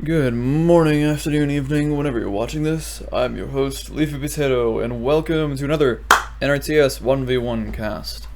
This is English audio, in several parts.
Good morning, afternoon, evening, whenever you're watching this. I'm your host, Leafy Potato, and welcome to another NRTS 1v1 cast.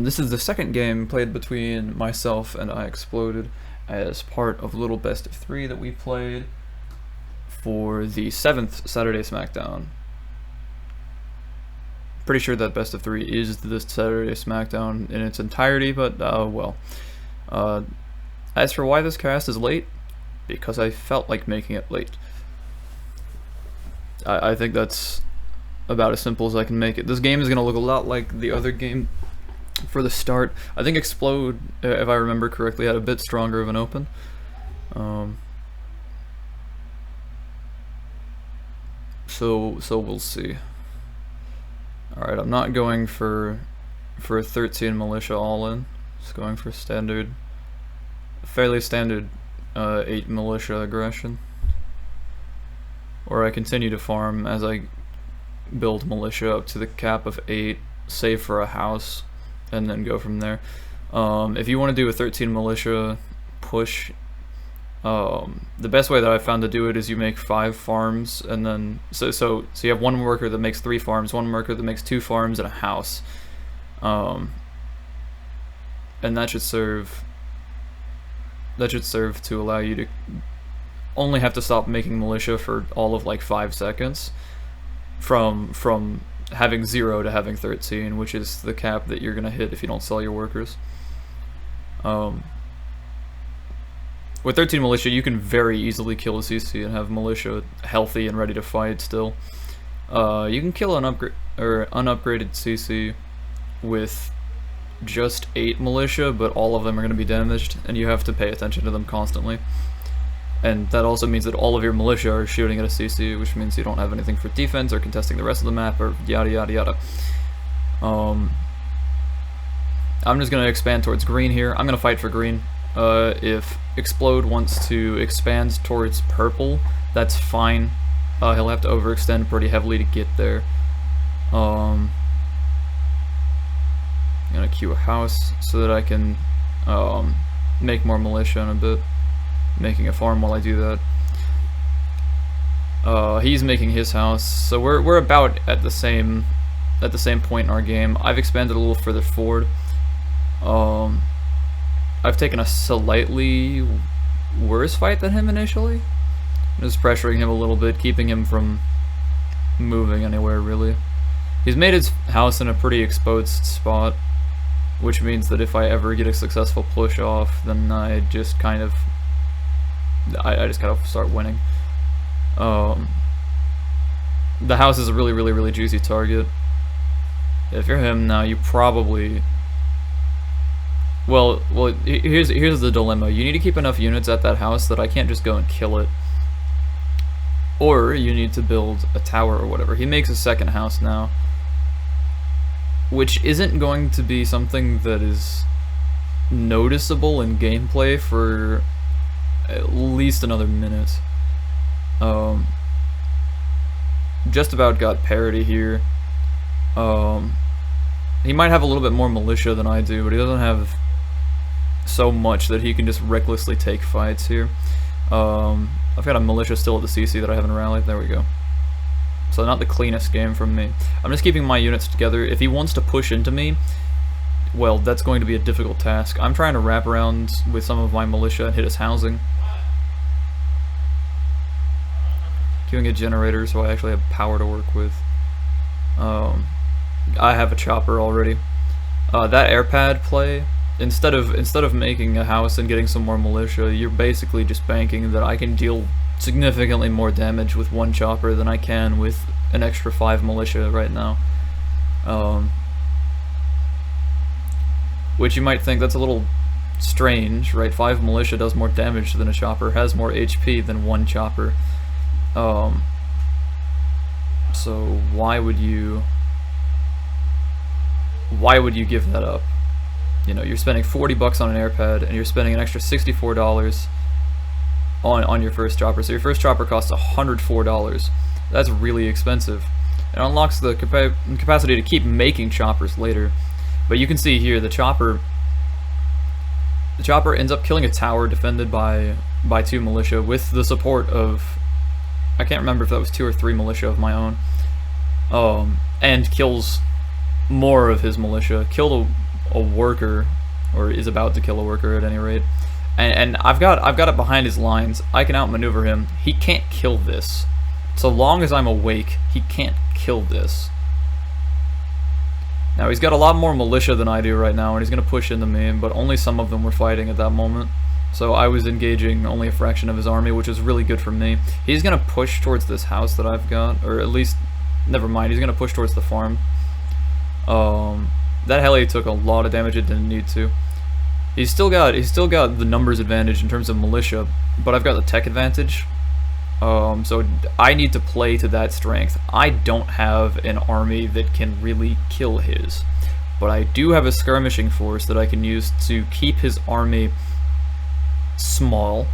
This is the second game played between myself and I Exploded as part of Little Best of 3 that we played for the 7th Saturday Smackdown. Pretty sure that Best of 3 is this Saturday Smackdown in its entirety, but well. As for why this cast is late, because I felt like making it late. I think that's about as simple as I can make it. This game is going to look a lot like the other game for the start. I think Explode, if I remember correctly, had a bit stronger of an open. So we'll see. Alright, I'm not going for a 13 militia all-in. Just going for fairly standard 8 militia aggression, or I continue to farm as I build militia up to the cap of 8, save for a house, and then go from there. If you want to do a 13 militia push, the best way that I've found to do it is you make 5 farms, and then so you have one worker that makes 3 farms, one worker that makes 2 farms, and a house, and that should serve to allow you to only have to stop making militia for all of like 5 seconds from having 0 to having 13, which is the cap that you're gonna hit if you don't sell your workers. With 13 militia, you can very easily kill a CC and have militia healthy and ready to fight still. You can kill an unupgraded CC with just 8 militia, but all of them are going to be damaged, and you have to pay attention to them constantly. And that also means that all of your militia are shooting at a CC, which means you don't have anything for defense or contesting the rest of the map, or yada yada yada. I'm just going to expand towards green here. I'm going to fight for green. If Explode wants to expand towards purple, that's fine. He'll have to overextend pretty heavily to get there. I'm gonna queue a house so that I can make more militia in a bit, making a farm while I do that. He's making his house, so we're about at the same point in our game. I've expanded a little further forward. I've taken a slightly worse fight than him initially. I'm just pressuring him a little bit, keeping him from moving anywhere really. He's made his house in a pretty exposed spot, which means that if I ever get a successful push off, then I just kind of start winning. The house is a really juicy target. If you're him now, you probably... Well, here's the dilemma. You need to keep enough units at that house that I can't just go and kill it. Or you need to build a tower or whatever. He makes a second house now, which isn't going to be something that is noticeable in gameplay for at least another minute. Just about got parity here. He might have a little bit more militia than I do, but he doesn't have so much that he can just recklessly take fights here. I've got a militia still at the CC that I haven't rallied. There we go. So not the cleanest game from me. I'm just keeping my units together. If he wants to push into me, well, that's going to be a difficult task. I'm trying to wrap around with some of my militia and hit his housing. Queuing a generator so I actually have power to work with. I have a chopper already. That airpad play, instead of making a house and getting some more militia, you're basically just banking that I can deal significantly more damage with one chopper than I can with an extra 5 militia right now. Which you might think that's a little strange, right? 5 militia does more damage than a chopper, has more HP than one chopper. So why would you give that up? You know, you're spending 40 bucks on an airpad, and you're spending an extra $64 on your first chopper. So your first chopper costs $104. That's really expensive. It unlocks the capacity to keep making choppers later. But you can see here the chopper The chopper ends up killing a tower defended by 2 militia with the support of, I can't remember if that was 2 or 3 militia of my own, and kills more of his militia. Killed a worker, or is about to kill a worker at any rate. And I've got it behind his lines. I can outmaneuver him. He can't kill this. So long as I'm awake, he can't kill this. Now he's got a lot more militia than I do right now, and he's gonna push into me, but only some of them were fighting at that moment. So I was engaging only a fraction of his army, which is really good for me. He's gonna push towards this house that I've got, or at least, never mind, he's gonna push towards the farm. That heli took a lot of damage it didn't need to. He's still got the numbers advantage in terms of militia, but I've got the tech advantage. So I need to play to that strength. I don't have an army that can really kill his, but I do have a skirmishing force that I can use to keep his army small,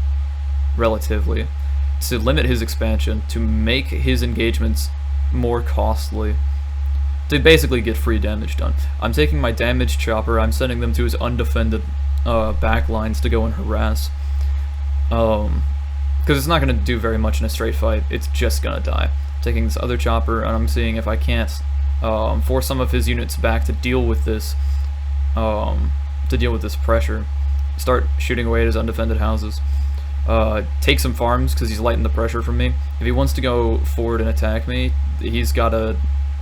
relatively, to limit his expansion, to make his engagements more costly, to basically get free damage done. I'm taking my damage chopper, I'm sending them to his undefended backlines to go and harass. Because it's not going to do very much in a straight fight, it's just going to die. Taking this other chopper, and I'm seeing if I can't force some of his units back to deal with this pressure. Start shooting away at his undefended houses. Take some farms, because he's lightened the pressure from me. If he wants to go forward and attack me, he's got to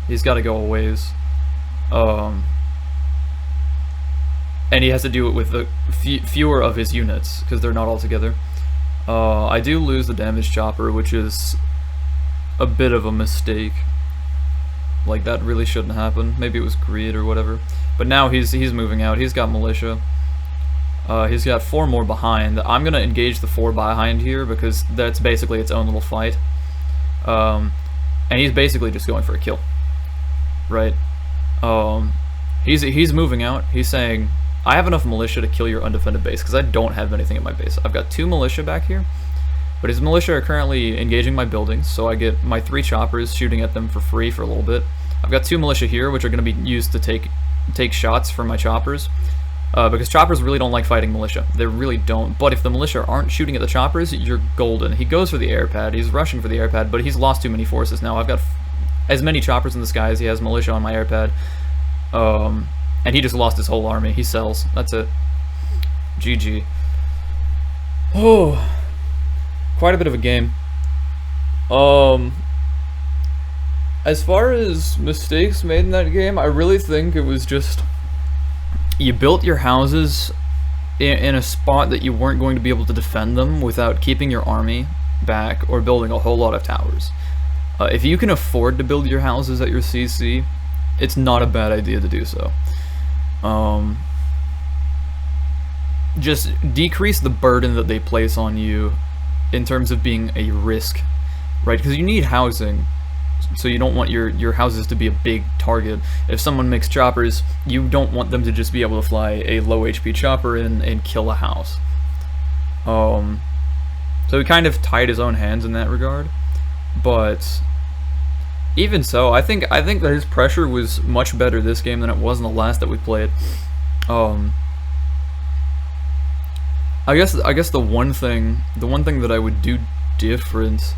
go a ways. And he has to do it with the fewer of his units, because they're not all together. I do lose the damage chopper, which is a bit of a mistake. Like, that really shouldn't happen. Maybe it was greed or whatever. But now he's moving out. He's got militia. He's got 4 more behind. I'm gonna engage the 4 behind here because that's basically its own little fight. And he's basically just going for a kill, right? He's moving out. He's saying, I have enough militia to kill your undefended base, because I don't have anything in my base. I've got 2 militia back here, but his militia are currently engaging my buildings, so I get my 3 choppers shooting at them for free for a little bit. I've got 2 militia here, which are going to be used to take shots from my choppers, because choppers really don't like fighting militia. They really don't, but if the militia aren't shooting at the choppers, you're golden. He goes for the air pad, he's rushing for the air pad, but he's lost too many forces now. I've got as many choppers in the sky as he has militia on my air pad. And he just lost his whole army. He sells. That's it. GG. Oh, quite a bit of a game. As far as mistakes made in that game, I really think it was just you built your houses in a spot that you weren't going to be able to defend them without keeping your army back or building a whole lot of towers. If you can afford to build your houses at your CC, it's not a bad idea to do so. Just decrease the burden that they place on you in terms of being a risk, right? Because you need housing, so you don't want your houses to be a big target. If someone makes choppers, you don't want them to just be able to fly a low HP chopper and kill a house. So he kind of tied his own hands in that regard, but even so, I think that his pressure was much better this game than it was in the last that we played. I guess the one thing that I would do different,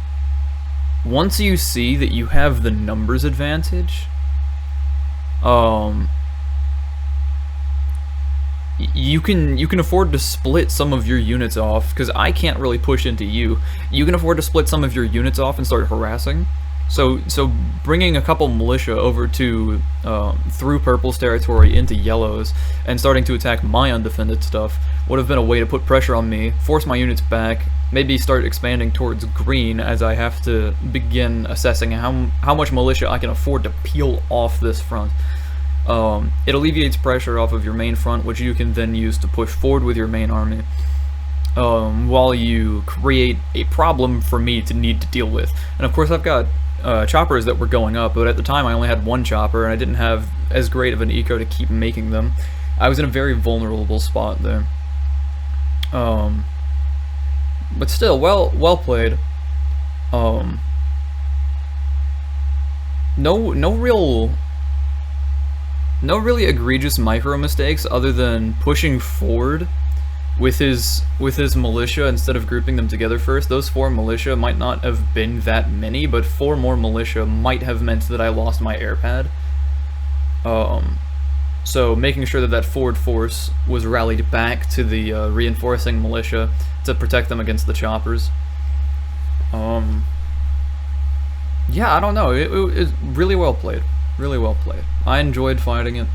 once you see that you have the numbers advantage, you can afford to split some of your units off, because I can't really push into you. You can afford to split some of your units off and start harassing. So bringing a couple militia over to through Purple's territory into Yellow's and starting to attack my undefended stuff would have been a way to put pressure on me, force my units back, maybe start expanding towards Green as I have to begin assessing how much militia I can afford to peel off this front. It alleviates pressure off of your main front, which you can then use to push forward with your main army, while you create a problem for me to need to deal with. And of course I've got choppers that were going up, but at the time I only had 1 chopper and I didn't have as great of an eco to keep making them. I was in a very vulnerable spot there. But still, well played. No really egregious micro mistakes other than pushing forward with his militia, instead of grouping them together first, those 4 militia might not have been that many, but 4 more militia might have meant that I lost my air pad. So making sure that that forward force was rallied back to the reinforcing militia to protect them against the choppers. Yeah, I don't know. It was really well played. Really well played. I enjoyed fighting it.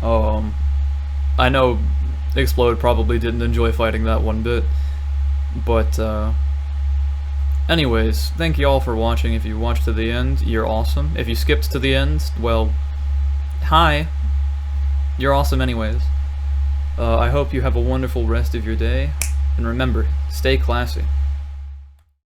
I know Explode probably didn't enjoy fighting that one bit, but anyways, thank you all for watching. If you watched to the end, you're awesome. If you skipped to the end, well, hi. You're awesome anyways. I hope you have a wonderful rest of your day, and remember, stay classy.